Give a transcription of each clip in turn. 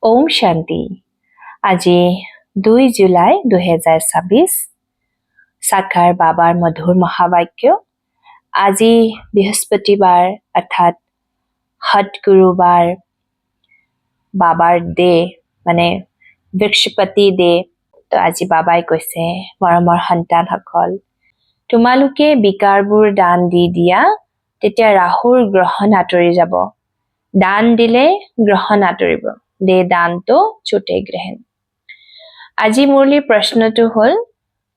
ওম শান্তি। আজি 2 জুলাই 2026 সাক্ষাৰ বাবাৰ মধুৰ মহাবাক্য। আজি বৃহস্পতিবাৰ অৰ্থাৎ সৎগুৰুবাৰ, বাবাৰ ডে মানে বৃহস্পতি ডে। তো আজি বাবাই কৈছে, মৰমৰ সন্তানসকল, তোমালোকে বিকাৰবোৰ দান দি দিয়া, তেতিয়া ৰাহুৰ গ্ৰহণ আঁতৰি যাব। দান দিলে গ্ৰহণ আঁতৰিব। দে দানটো ছুটে গ্ৰহণ। আজি মুৰলীৰ প্ৰশ্নটো হ'ল,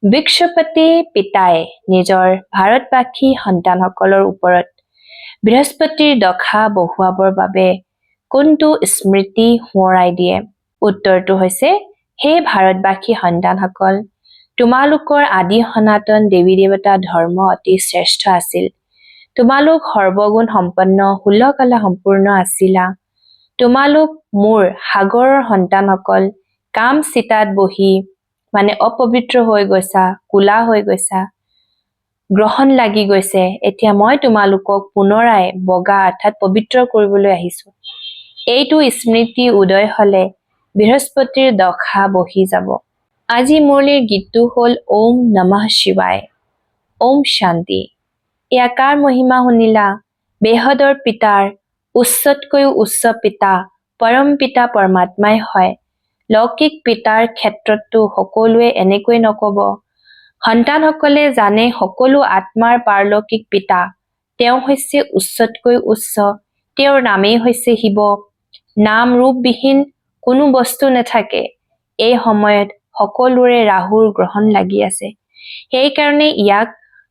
বৃহস্পতি পিতাই নিজৰ ভাৰতবাসী সন্তানসকলৰ ওপৰত বৃহস্পতিৰ দশা বহুৱাবৰ বাবে কোনটো স্মৃতি সোঁৱৰাই দিয়ে? উত্তৰটো হৈছে, হে ভাৰতবাসী সন্তানসকল, তোমালোকৰ আদি সনাতন দেৱী দেৱতা ধৰ্ম অতি শ্ৰেষ্ঠ আছিল। তোমালোক সৰ্বগুণ সম্পন্ন 16 কলা সম্পূৰ্ণ আছিলা। তোমালোক মোৰ সাগৰৰ সন্তানসকল কাম চিতাত বহি মানে অপবিত্ৰ হৈ গৈছা, কোলা হৈ গৈছা, গ্ৰহণ লাগি গৈছে। এতিয়া মই তোমালোকক পুনৰাই বগা অৰ্থাৎ পবিত্ৰ কৰিবলৈ আহিছো। এইটো স্মৃতি উদয় হলে বৃহস্পতিৰ দশা বহি যাব। আজি মুৰলীৰ গীতটো হ'ল ওম নমঃ শিৱায়, ওম শান্তি। এয়া কাৰ মহিমা শুনিলা? বেহদৰ পিতাৰ উচ্চতকৈও উচ্চ পিতা পৰম পিতা পৰমাত্মাই হয়। লৌকিক পিতাৰ ক্ষেত্ৰতো সকলোৱে এনেকৈ নকব। সন্তানসকলে জানে সকলো আত্মাৰ পাৰলৌকিক পিতা, তেওঁ হৈছে উচ্চতকৈ উচ্চ, তেওঁৰ নামেই হৈছে শিৱ। নাম ৰূপবিহীন কোনো বস্তু নাথাকে। এই সময়ত সকলোৰে ৰাহুৰ গ্ৰহণ লাগি আছে। সেইকাৰণে ইয়াক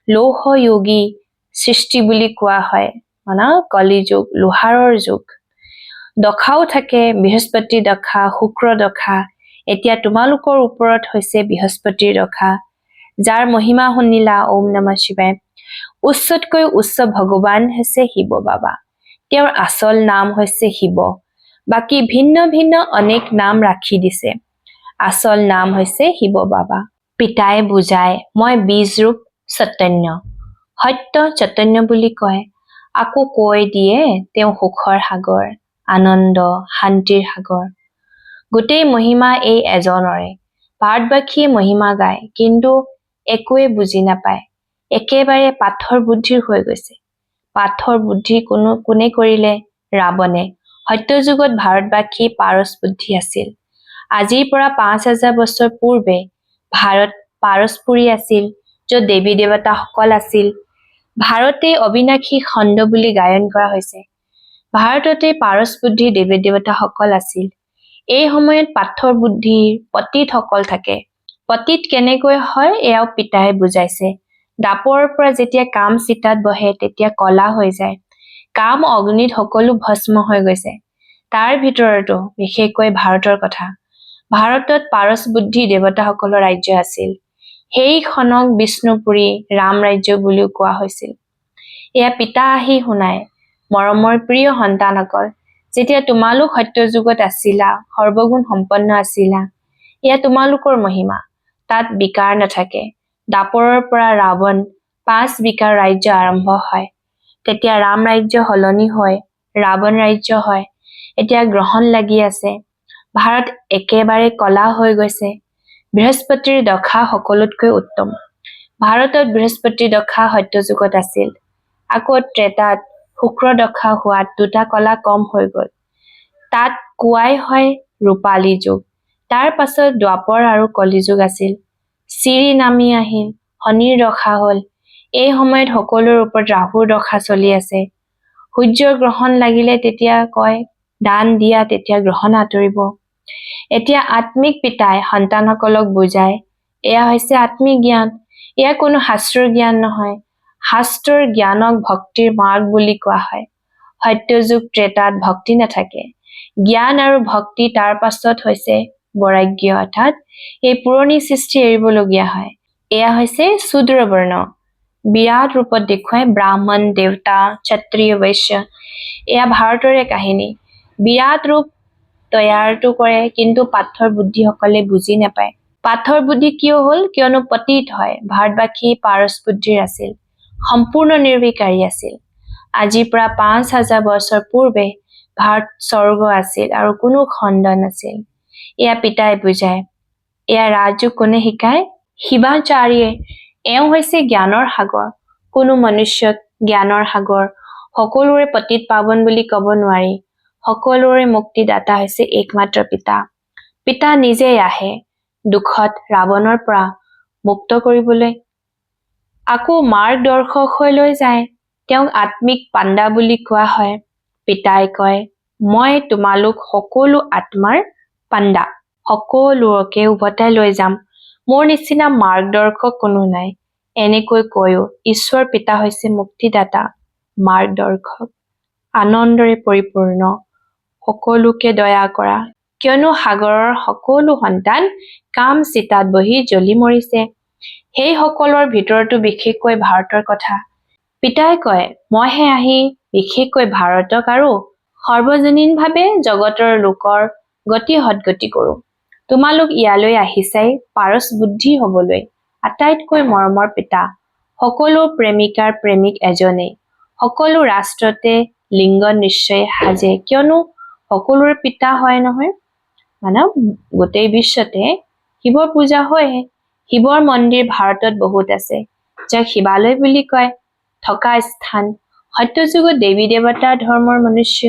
লৌহ যোগী সৃষ্টি বুলি কোৱা হয়, মানে কলি যুগ, লোহাৰৰ যুগ। দশাও থাকে, বৃহস্পতিৰ দশা, শুক্ৰ দশা। এতিয়া তোমালোকৰ ওপৰত হৈছে বৃহস্পতিৰ দশা, যাৰ মহিমা শুনিলা ওম নমঃ শিৱায়। উচ্চতকৈ উচ্চ ভগৱান হৈছে শিৱ বাবা। তেওঁৰ আচল নাম হৈছে শিৱ। বাকী ভিন্ন ভিন্ন অনেক নাম ৰাখি দিছে। আচল নাম হৈছে শিৱ বাবা। পিতাই বুজায়, মই বীজ ৰূপ চৈতন্য, সত্য চৈতন্য বুলি কয়। আকৌ কৈ দিয়ে তেওঁ সুখৰ সাগৰ, আনন্দ শান্তিৰ সাগৰ। গোটেই মহিমা এই এজনৰে। ভাৰতবাসীয়ে মহিমা গায়, কিন্তু একোৱে বুজি নাপায়। একেবাৰে পাথৰ বুদ্ধিৰ হৈ গৈছে। পাথৰ বুদ্ধি কোনে কৰিলে? ৰাৱণে। সত্যযুগত ভাৰতবাসী পাৰস বুদ্ধি আছিল। আজিৰ পৰা 5000 বছৰ পূৰ্বে ভাৰত পাৰসপুৰী আছিল, য'ত দেৱী দেৱতাসকল আছিল। ভাৰতে অবিনাশী খণ্ড বুলি গায়ন কৰা হৈছে। ভাৰততে পাৰস বুদ্ধিৰ দেৱী দেৱতাসকল আছিল। এই সময়ত পাথৰ বুদ্ধিৰ পতীতসকল থাকে। পতীত কেনেকৈ হয় এয়াও পিতাই বুজাইছে। দাপৰৰ পৰা যেতিয়া কাম চিতাত বহে তেতিয়া কলা হৈ যায়। কাম অগ্নিত সকলো ভস্ম হৈ গৈছে। তাৰ ভিতৰতো বিশেষকৈ ভাৰতৰ কথা। ভাৰতত পাৰস বুদ্ধি দেৱতাসকলৰ ৰাজ্য আছিল। সেইখনক বিষ্ণুপুৰী ৰাম ৰাজ্য বুলিও কোৱা হৈছিল। এয়া পিতা আহি শুনায়, মৰমৰ প্ৰিয় সন্তানসকল, যেতিয়া তোমালোক সত্যযুগত আছিলা, সৰ্বগুণ সম্পন্ন আছিলা, এয়া তোমালোকৰ মহিমা। তাত বিকাৰ নাথাকে। দাপৰৰ পৰা ৰাৱণ 5 বিকাৰ ৰাজ্য আৰম্ভ হয়। তেতিয়া ৰাম ৰাজ্য সলনি হয়, ৰাৱণ ৰাজ্য হয়। এতিয়া গ্ৰহণ লাগি আছে। ভাৰত একেবাৰে কলা হৈ গৈছে। বৃহস্পতিৰ দশা সকলোতকৈ উত্তম। ভাৰতত বৃহস্পতিৰ দশা সত্যযুগত আছিল। আকৌ ত্ৰেতাত শুক্ৰ দশা হোৱাত 2টা কলা কম হৈ গল। তাত কোৱাই হয় ৰূপালী যুগ। তাৰ পাছত দ্বাপৰ আৰু কলিযুগ আছিল। চিৰি নামি আহিল, শনিৰ দশা হল। এই সময়ত সকলোৰ ওপৰত ৰাহুৰ দশা চলি আছে। সূৰ্যৰ গ্ৰহণ লাগিলে তেতিয়া কয় দান দিয়া, তেতিয়া গ্ৰহণ আঁতৰিব। এতিয়া আত্মিক পিতাই সন্তানসকলক বুজায়, এয়া হৈছে আত্মিক জ্ঞান। এয়া কোনো শাস্ত্ৰৰ জ্ঞান নহয়। শাস্ত্ৰৰ জ্ঞানক ভক্তিৰ মাৰ্গ বুলি কোৱা হয়। সত্যযুগ ত্ৰেতাত ভক্তি নাথাকে। জ্ঞান আৰু ভক্তি তাৰ পাছত হৈছে বৈৰাগ্য, অৰ্থাৎ এই পুৰণি সৃষ্টি এৰিবলগীয়া হয়। এয়া হৈছে শূদ্ৰ বৰ্ণ। বিৰাট ৰূপত দেখুৱাই ব্ৰাহ্মণ, দেৱতা, ক্ষত্ৰিয়, বৈশ্য। এয়া ভাৰতৰে কাহিনী। বিৰাট ৰূপ তৈয়াৰটো কৰে, কিন্তু পাথৰ বুদ্ধিসকলে বুজি নাপায়। পাথৰ বুদ্ধি কিয় হল? কিয়নো পতীত হয়। ভাৰতবাসী পাৰস বুদ্ধিৰ আছিল, সম্পূৰ্ণ নিৰ্বিকাৰী আছিল। আজিৰ পৰা 5000 বছৰ পূৰ্বে ভাৰত স্বৰ্গ আছিল আৰু কোনো খণ্ড নাছিল। এয়া পিতাই বুজায়। এয়া ৰাজযোগ কোনে শিকায়? শিৱাচাৰ্যে। এওঁ হৈছে জ্ঞানৰ সাগৰ। কোনো মনুষ্যক জ্ঞানৰ সাগৰ, সকলোৰে পতিত পাৱন বুলি ক'ব নোৱাৰি। সকলোৰে মুক্তিদাতা হৈছে একমাত্ৰ পিতা। পিতা নিজেই আহে দুখত ৰাৱণৰ পৰা মুক্ত কৰিবলৈ। আকৌ মাৰ্গদৰ্শক হৈ লৈ যায়। তেওঁক আত্মিক পাণ্ডা বুলি কোৱা হয়। পিতাই কয়, মই তোমালোক সকলো আত্মাৰ পাণ্ডা। সকলোকে উভতাই লৈ যাম। মোৰ নিচিনা মাৰ্গদৰ্শক কোনো নাই। এনেকৈ কৈও ঈশ্বৰ পিতা হৈছে মুক্তিদাতা, মাৰ্গদৰ্শক, আনন্দৰে পৰিপূৰ্ণ, সকলোকে দয়া কৰা। কিয়নো সাগৰৰ সকলো সন্তান কাম চিতাত বহি জ্বলি মৰিছে। সেই সকলৰ ভিতৰতো বিশেষকৈ ভাৰতৰ কথা পিতাই কয়, মইহে আহি বিশেষকৈ ভাৰতক আৰু সৰ্বজনীনভাৱে জগতৰ লোকৰ গতি সদগতি কৰোঁ। তোমালোক ইয়ালৈ আহিছাই পাৰস বুদ্ধি হবলৈ। আটাইতকৈ মৰমৰ পিতা, সকলো প্ৰেমিকাৰ প্ৰেমিক এজনেই। সকলো ৰাষ্ট্ৰতে লিংগ নিশ্চয় সাজে, কিয়নো সকলোৰে পিতা হয় নহয়। মানে গোটেই বিশ্বতে শিৱৰ পূজা হয়। শিৱৰ মন্দিৰ ভাৰতত বহুত আছে, যাক শিৱালয় বুলি কয়। থকা স্থান সত্যযুগত দেৱী দেৱতাৰ ধৰ্মৰ মনুষ্য।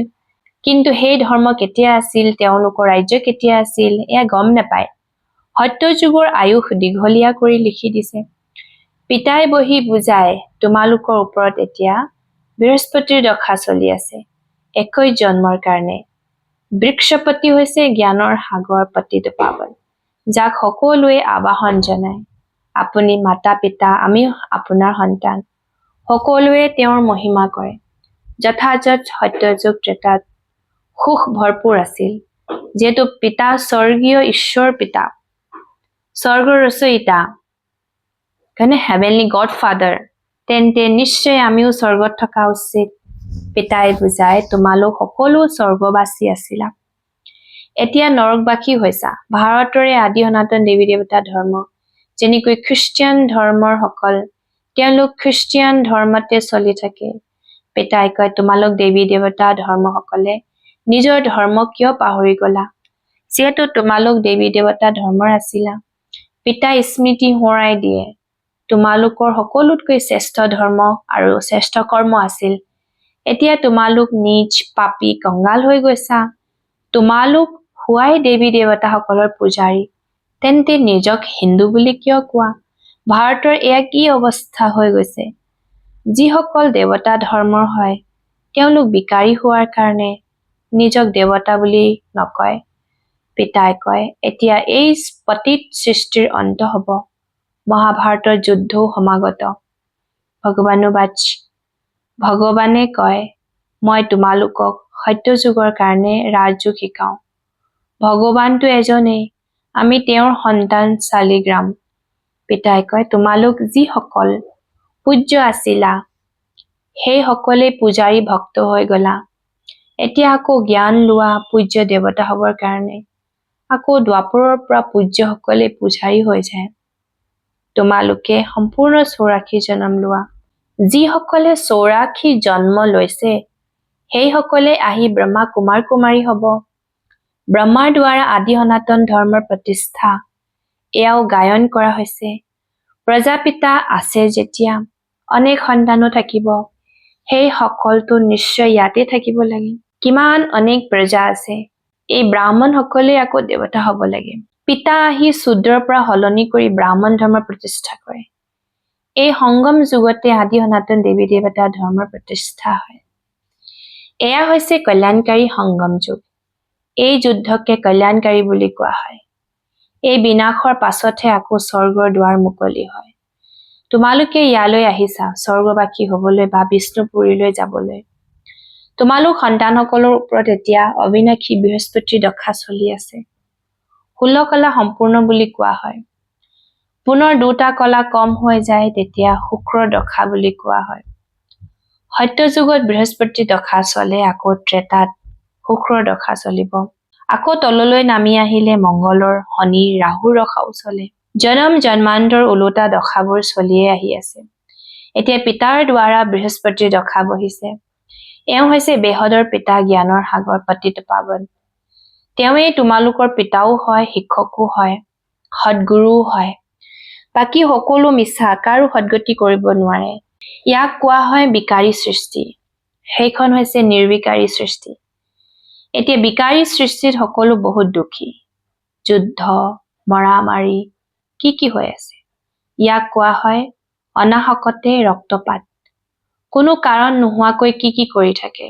কিন্তু সেই ধৰ্ম কেতিয়া আছিল, তেওঁলোকৰ ৰাজ্য কেতিয়া আছিল, এয়া গম নাপায়। সত্যযুগৰ আয়ুস দীঘলীয়া কৰি লিখি দিছে। পিতাই বহি বুজায়, তোমালোকৰ ওপৰত এতিয়া বৃহস্পতিৰ দশা চলি আছে 21 জন্মৰ কাৰণে। বৃক্ষপতি হৈছে জ্ঞানৰ সাগৰ পতিত পাৱন, যাক সকলোৱে আবাহন জনায়। আপুনি মাতা পিতা, আমি আপোনাৰ সন্তান। সকলোৱে তেওঁৰ মহিমা কৰে। যথাযথ সত্যযুগ ত্ৰেতাত সুখ ভৰপূৰ আছিল, যিহেতু পিতা স্বৰ্গীয় ঈশ্বৰ পিতা, স্বৰ্গৰ ৰচয়িতা, কাৰণে হেভেনলি গড ফাদাৰ, তেন্তে নিশ্চয় আমিও স্বৰ্গত থকা উচিত। পিতাই বুজায়, তোমালোক সকলো স্বৰ্গবাসী আছিলা, এতিয়া নৰকবাসী হৈছা। ভাৰতৰে আদি সনাতন দেৱী দেৱতা ধৰ্ম, যেনেকৈ খ্ৰীষ্টিয়ান ধৰ্মৰ সকল, তেওঁলোক খ্ৰীষ্টিয়ান ধৰ্মতে চলি থাকে। পিতাই কয়, তোমালোক দেৱী দেৱতা ধৰ্মসকলে নিজৰ ধৰ্ম কিয় পাহৰি গলা, যিহেতু তোমালোক দেৱী দেৱতা ধৰ্মৰ আছিলা। পিতাই স্মৃতি সোঁৱৰাই দিয়ে, তোমালোকৰ সকলোতকৈ শ্ৰেষ্ঠ ধৰ্ম আৰু শ্ৰেষ্ঠ কৰ্ম আছিল। এতিয়া তোমালোক নিজ পাপী কংগাল হৈ গৈছা। তোমালোক হোৱাই দেৱী দেৱতাসকলৰ পূজাৰী, তেন্তে নিজক হিন্দু বুলি কিয় কোৱা? ভাৰতৰ এয়া কি অৱস্থা হৈ গৈছে? যিসকল দেৱতা ধৰ্মৰ হয়, তেওঁলোক বিকাৰী হোৱাৰ কাৰণে নিজক দেৱতা বুলি নকয়। পিতাই কয়, এতিয়া এই পতিত সৃষ্টিৰ অন্ত হ'ব। মহাভাৰতৰ যুদ্ধও সমাগত। ভগৱানুবাচ, ভগৱানে কয়, মই তোমালোকক সত্যযুগৰ কাৰণে ৰাজযোগ শিকাওঁ। ভগৱানটো এজনেই, আমি তেওঁৰ সন্তান শালিগ্ৰাম। পিতাই কয়, তোমালোক যিসকল পূজ্য আছিলা, সেই সকলেই পূজাৰী ভক্ত হৈ গলা। এতিয়া আকৌ জ্ঞান লোৱা পূজ্য দেৱতা হবৰ কাৰণে। আকৌ দ্বাপৰৰ পৰা পূজ্যসকলে পূজাৰী হৈ যায়। তোমালোকে সম্পূৰ্ণ 84 জন্ম লোৱা। যিসকলে 84 জন্ম লৈছে, সেইসকলে আহি ব্ৰহ্মা কুমাৰ কুমাৰী হব। ব্ৰহ্মাৰ দ্বাৰা আদি সনাতন ধৰ্মৰ প্ৰতিষ্ঠা, এয়াও গায়ন কৰা হৈছে। প্ৰজাপিতা আছে যেতিয়া অনেক সন্তানো থাকিব, সেই সকলটো নিশ্চয় ইয়াতে থাকিব লাগে। কিমান অনেক প্ৰজা আছে, এই ব্ৰাহ্মণ সকলে আকৌ দেৱতা হব লাগে। পিতা আহি শূদ্ৰৰ পৰা সলনি কৰি ব্ৰাহ্মণ ধৰ্ম প্ৰতিষ্ঠা কৰে। এই সংগম যুগতে আদি সনাতন দেৱী দেৱতা ধৰ্মৰ প্ৰতিষ্ঠা হয়। এয়া হৈছে কল্যাণকাৰী সংগম যুগ। এই যুদ্ধকে কল্যাণকাৰী বুলি কোৱা হয়। এই বিনাশৰ পাছতহে আকৌ স্বৰ্গৰ দুৱাৰ মুকলি হয়। তোমালোকে ইয়ালৈ আহিছা স্বৰ্গবাসী হবলৈ বা বিষ্ণুপুৰীলৈ যাবলৈ। তোমালোক সন্তানসকলৰ ওপৰত এতিয়া অবিনাশী বৃহস্পতিৰ দশা চলি আছে। 16 কলা সম্পূৰ্ণ বুলি কোৱা হয়। পুনৰ 2টা কলা কম হৈ যায়, তেতিয়া শুক্ৰৰ দশা বুলি কোৱা হয়। সত্যযুগত বৃহস্পতিৰ দশা চলে, আকৌ ত্ৰেতাত শুক্ৰৰ দশা চলিব। আকৌ তললৈ নামি আহিলে মংগলৰ, শনিৰ, ৰাহুৰ দশাও চলে। জনম জন্মান্তৰ ওলোটা দশাবোৰ চলিয়ে আহি আছে। এতিয়া পিতাৰ দ্বাৰা বৃহস্পতিৰ দশা বহিছে। এওঁ হৈছে বেহদৰ পিতা, জ্ঞানৰ সাগৰ, পতিত পাৱন। তেওঁৱেই তোমালোকৰ পিতাও হয়, শিক্ষকো হয়, সদ্গুৰুও হয়। বাকী সকলো মিছা, কাৰো সদ্গতি কৰিব নোৱাৰে। ইয়াক কোৱা হয় বিকাৰী সৃষ্টি, সেইখন হৈছে নিৰ্বিকাৰী সৃষ্টি। এতিয়া বিকাৰী সৃষ্টিত সকলো বহুত দুখী, যুদ্ধ, মৰামাৰি কি হৈ আছে। ইয়াক কোৱা হয় অনাহকতে ৰক্তপাত। কোনো কাৰণ নোহোৱাকৈ কি কৰি থাকে।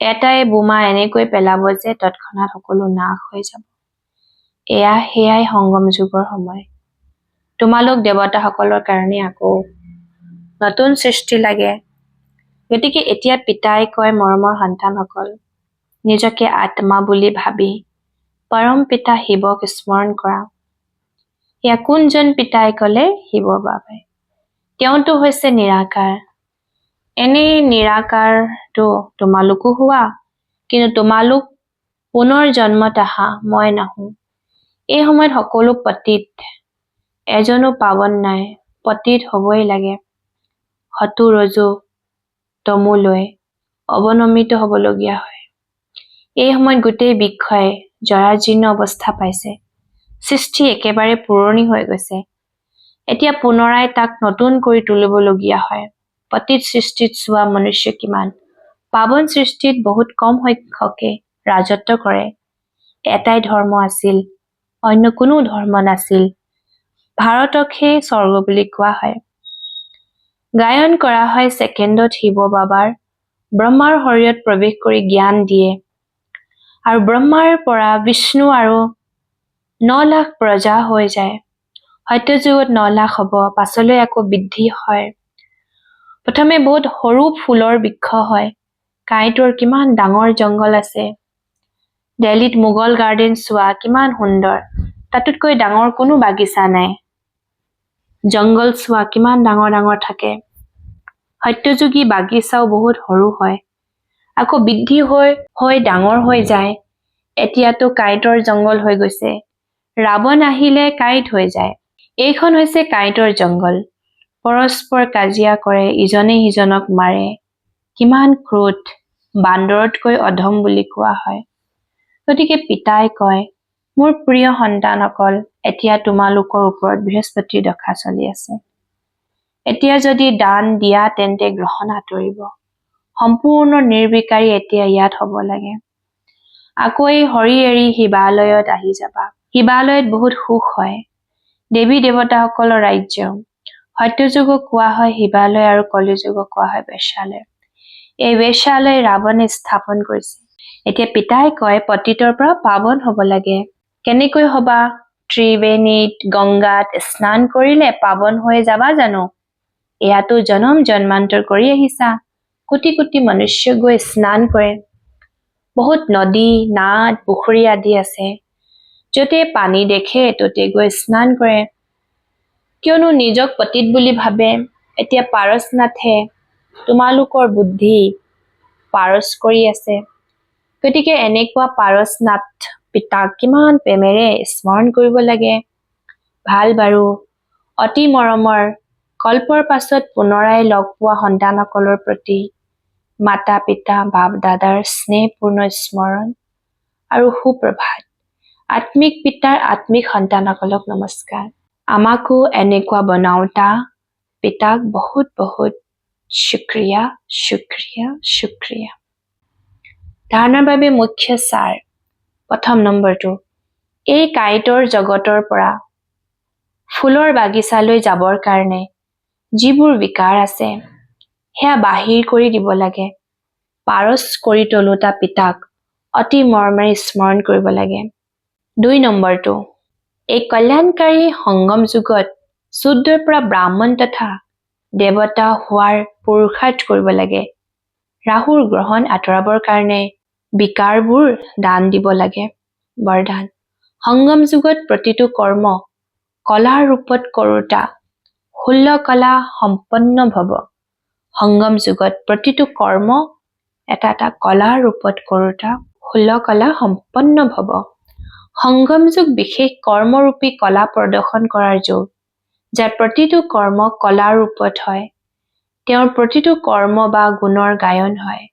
এটাই বোমা এনেকৈ পেলাব যে তৎক্ষণাৎ সকলো নাশ হৈ যাব। সেয়াই সংগম যুগৰ সময়। তোমালোক দেৱতাসকলৰ কাৰণে আকৌ নতুন সৃষ্টি লাগে। গতিকে এতিয়া পিতাই কয়, মৰমৰ সন্তানসকল, নিজকে আত্মা বুলি ভাবি পৰম পিতা শিৱক স্মৰণ কৰা। এয়া কোনজন পিতাই কলে? শিৱ বাবাই। তেওঁতো হৈছে নিৰাকাৰ। এনেই নিৰাকাৰটো তোমালোকো হোৱা, কিন্তু তোমালোক পুনৰ জন্মত আহা, মই নাহো। এই সময়ত সকলো পতিত, এজনো পাৱন নাই, পতিত হবই লাগে। হতু ৰজু তমুলৈ অৱনমিত হবলগীয়া হয়। এই সময়ত গোটেই বৃক্ষই জৰাজীৰ্ণ অৱস্থা পাইছে। সৃষ্টি একেবাৰে পুৰণি হৈ গৈছে। এতিয়া পুনৰাই তাক নতুন কৰি তুলিবলগীয়া হয়। পতিত সৃষ্টিত চোৱা মনুষ্য কিমান, পাৱন সৃষ্টিত বহুত কম সংখ্যকে ৰাজত্ব কৰে। এটাই ধৰ্ম আছিল, অন্য কোনো ধৰ্ম নাছিল। ভাৰতকহে স্বৰ্গ বুলি কোৱা হয়। গায়ন কৰা হয় ছেকেণ্ডত শিৱ বাবাৰ ব্ৰহ্মাৰ শৰীৰত প্ৰৱেশ কৰি জ্ঞান দিয়ে, আৰু ব্ৰহ্মাৰ পৰা বিষ্ণু আৰু 9 লাখ প্ৰজা হৈ যায়। সত্যযুগত 9 লাখ হ'ব, পাছলৈ আকৌ বৃদ্ধি হয়। প্ৰথমে বহুত সৰু ফুলৰ বৃক্ষ হয়। কাইটৰ কিমান ডাঙৰ জংঘল আছে। দিল্লীত মোগল গাৰ্ডেন চোৱা, কিমান সুন্দৰ। তাতোতকৈ ডাঙৰ কোনো বাগিচা নাই। জংঘল চোৱা, কিমান ডাঙৰ ডাঙৰ থাকে। সত্যযুগী বাগিচাও বহুত সৰু হয়, আকৌ বৃদ্ধি হৈ ডাঙৰ হৈ যায়। এতিয়াতো কাইটৰ জংঘল হৈ গৈছে। ৰাৱণ আহিলে কাইট হৈ যায়। এইখন হৈছে কাইটৰ জংঘল। পৰস্পৰ কাজিয়া কৰে, ইজনে সিজনক মাৰে। কিমান ক্ৰোধ, বান্দৰতকৈ অধম বুলি কোৱা হয়। গতিকে পিতাই কয়, মোৰ প্ৰিয় সন্তানসকল, এতিয়া তোমালোকৰ ওপৰত বৃহস্পতিৰ দশা চলি আছে। এতিয়া যদি দান দিয়া তেন্তে গ্ৰহণ আঁতৰিব। সম্পূৰ্ণ নিৰ্বিকাৰী এতিয়া ইয়াত হ'ব লাগে। আকৌ এই হৰি এৰি শিৱালয়ত আহি যাবা। শিৱালয়ত বহুত সুখ হয়। দেৱী দেৱতাসকলৰ ৰাজ্য। সত্যযুগক কোৱা হয় শিৱালয়, আৰু কলিযুগক কোৱা হয় বেশ্যালয়। এই বেশ্যালয় ৰাৱণে স্থাপন কৰিছে। এতিয়া পিতাই কয়, পতিতৰ পৰা পাৱন হ'ব লাগে। কেনেকৈ হবা? ত্ৰিবেণীত, গংগাত স্নান কৰিলে পাৱন হৈ যাবা জানো? এয়াতো জনম জন্মান্তৰ কৰি আহিছা। কোটি কোটি মনুষ্য গৈ স্নান কৰে। বহুত নদী, নাদ, পুখুৰী আদি আছে। য'তে পানী দেখে ততে গৈ স্নান কৰে। কিয়নো নিজক পতিত বুলি ভাবে। এতিয়া পাৰসনাথে তোমালোকৰ বুদ্ধি পাৰস কৰি আছে। গতিকে এনেকুৱা পাৰসনাথ পিতাক কিমান প্ৰেমেৰে স্মৰণ কৰিব লাগে। ভাল বাৰু, অতি মৰমৰ, কল্পৰ পাছত পুনৰাই লগ পোৱা সন্তানসকলৰ প্ৰতি মাতা পিতা বাপ দাদাৰ স্নেহপূৰ্ণ স্মৰণ আৰু সুপ্ৰভাত। আত্মিক পিতাৰ আত্মিক সন্তানসকলক নমস্কাৰ। আমাকো এনেকুৱা বনাওঁতা পিতাক বহুত বহুত শুক্ৰিয়া, শুক্ৰিয়া, শুক্ৰিয়া। ধাৰণাৰ বাবে মুখ্য সাৰ। প্ৰথম নম্বৰটো, এই কাইটৰ জগতৰ পৰা ফুলৰ বাগিচালৈ যাবৰ কাৰণে যিবোৰ বিকাৰ আছে, সেয়া বাহিৰ কৰি দিব লাগে। পাৰস কৰি তোলোতা পিতাক অতি মৰমেৰে স্মৰণ কৰিব লাগে। 2 নম্বৰটো, এই কল্যাণকাৰী সংগম যুগত শূদ্ৰৰ পৰা ব্ৰাহ্মণ তথা দেৱতা হোৱাৰ পুৰুষাৰ্থ কৰিব লাগে। ৰাহুৰ গ্ৰহণ আঁতৰাবৰ কাৰণে বিকাৰবোৰ দান দিব লাগে। বৰদান, সংগম যুগত প্ৰতিটো কৰ্ম কলাৰ ৰূপত কৰোতা 16 কলা সম্পন্ন ভৱ। সংগম যুগত প্ৰতিটো কৰ্ম এটা কলাৰ ৰূপত কৰোতা 16 কলা সম্পন্ন ভৱ। সংগম যুগ বিশেষ কৰ্মৰূপী কলা প্ৰদৰ্শন কৰাৰ যুগ, যাৰ প্ৰতিটো কৰ্ম কলাৰ ৰূপত হয়। তেওঁৰ প্ৰতিটো কৰ্ম বা গুণৰ গায়ন হয়।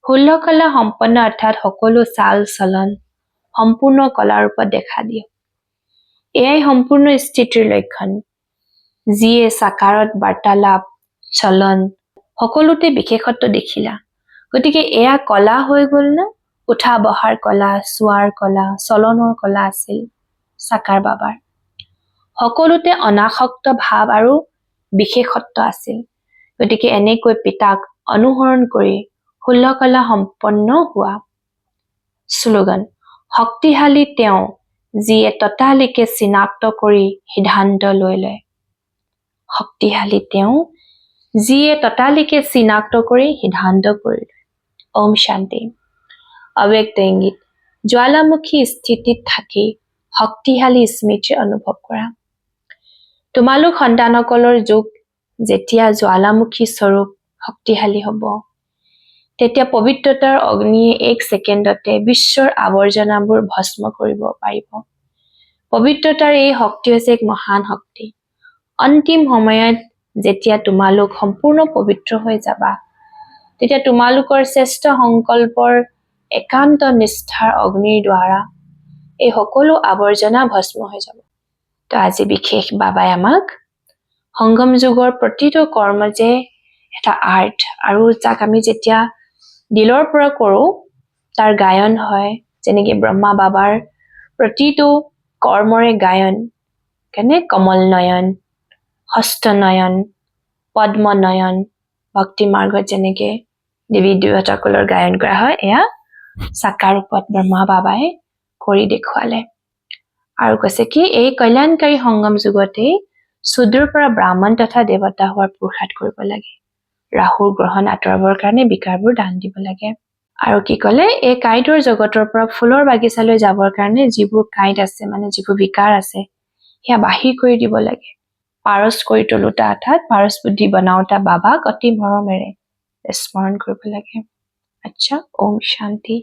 ষোল্ল কলা সম্পন্ন অৰ্থাৎ সকলো চাল চলন সম্পূৰ্ণ কলাৰ ৰূপত দেখা দিয়ে। এয়াই সম্পূৰ্ণ স্থিতিৰ লক্ষণ, যিয়ে সাকাৰত বাৰ্তালাপ চলন সকলোতে বিশেষত্ব দেখিলা। গতিকে এয়া কলা হৈ গ'ল না, উঠা বহাৰ কলা, চোৱাৰ কলা, চলনৰ কলা আছিল সাকাৰ বাবাৰ। সকলোতে অনাসক্ত ভাৱ আৰু বিশেষত্ব আছিল। গতিকে এনেকৈ পিতাক অনুসৰণ কৰি 16 কলা সম্পন্ন হোৱা। শ্লোগান, শক্তিশালী তেওঁ যিয়ে ততালিকে চিনাক্ত কৰি সিদ্ধান্ত লৈ লয়। শক্তিশালী তেওঁ যিয়ে ততালিকে চিনাক্ত কৰি সিদ্ধান্ত কৰি লয়। ওম শান্তি। অব্যক্ত ইংগিত, জ্বালামুখী স্থিতিত থাকি শক্তিশালী স্মৃতি অনুভৱ কৰা। তোমালোক সন্তানসকলৰ যুগ যেতিয়া জ্বালামুখী স্বৰূপ শক্তিশালী হ'ব, তেতিয়া পবিত্ৰতাৰ অগ্নিয়ে 1 ছেকেণ্ডতে বিশ্বৰ আৱৰ্জনাবোৰ ভস্ম কৰিব পাৰিব। পবিত্ৰতাৰ এই শক্তি হৈছে এক মহান শক্তি। অন্তিম সময়ত যেতিয়া তোমালোক সম্পূৰ্ণ পবিত্ৰ হৈ যাবা, তেতিয়া তোমালোকৰ শ্ৰেষ্ঠ সংকল্পৰ একান্ত নিষ্ঠাৰ অগ্নিৰ দ্বাৰা এই সকলো আৱৰ্জনা ভস্ম হৈ যাব। তো আজি বিশেষ বাবাই আমাক সংগম যুগৰ প্ৰতিটো কৰ্ম যে এটা আৰ্ট, আৰু যাক আমি যেতিয়া দিলৰ পৰা কৰোঁ তাৰ গায়ন হয়। যেনেকৈ ব্ৰহ্মা বাবাৰ প্ৰতিটো কৰ্মৰে গায়ন, কেনে কমল নয়ন, হস্ত নয়ন, পদ্ম নয়ন, ভক্তি মাৰ্গত যেনেকৈ দেৱী দেৱতাসকলৰ গায়ন কৰা হয়, এয়া সাকাৰ ৰূপত ব্ৰহ্মা বাবাই কৰি দেখুৱালে। আৰু কৈছে কি এই কল্যাণকাৰী সংগম যুগতেই শূদ্ৰৰ পৰা ব্ৰাহ্মণ তথা দেৱতা হোৱাৰ পুৰুষাৰ্থ কৰিব লাগে। ৰাহুৰ গ্ৰহণ আঁতৰাবৰ কাৰণে বিকাৰবোৰ দান দিব লাগে। আৰু কি ক'লে, এই কাঁইটৰ জগতৰ পৰা ফুলৰ বাগিচালৈ যাবৰ কাৰণে যিবোৰ কাঁইট আছে, মানে যিবোৰ বিকাৰ আছে, সেয়া বাহিৰ কৰি দিব লাগে। পাৰস কৰি তোলোতা অৰ্থাৎ পাৰস বুদ্ধি বনাওতা বাবাক অতি মৰমেৰে স্মৰণ কৰিব লাগে। আচ্ছা, ওম শান্তি।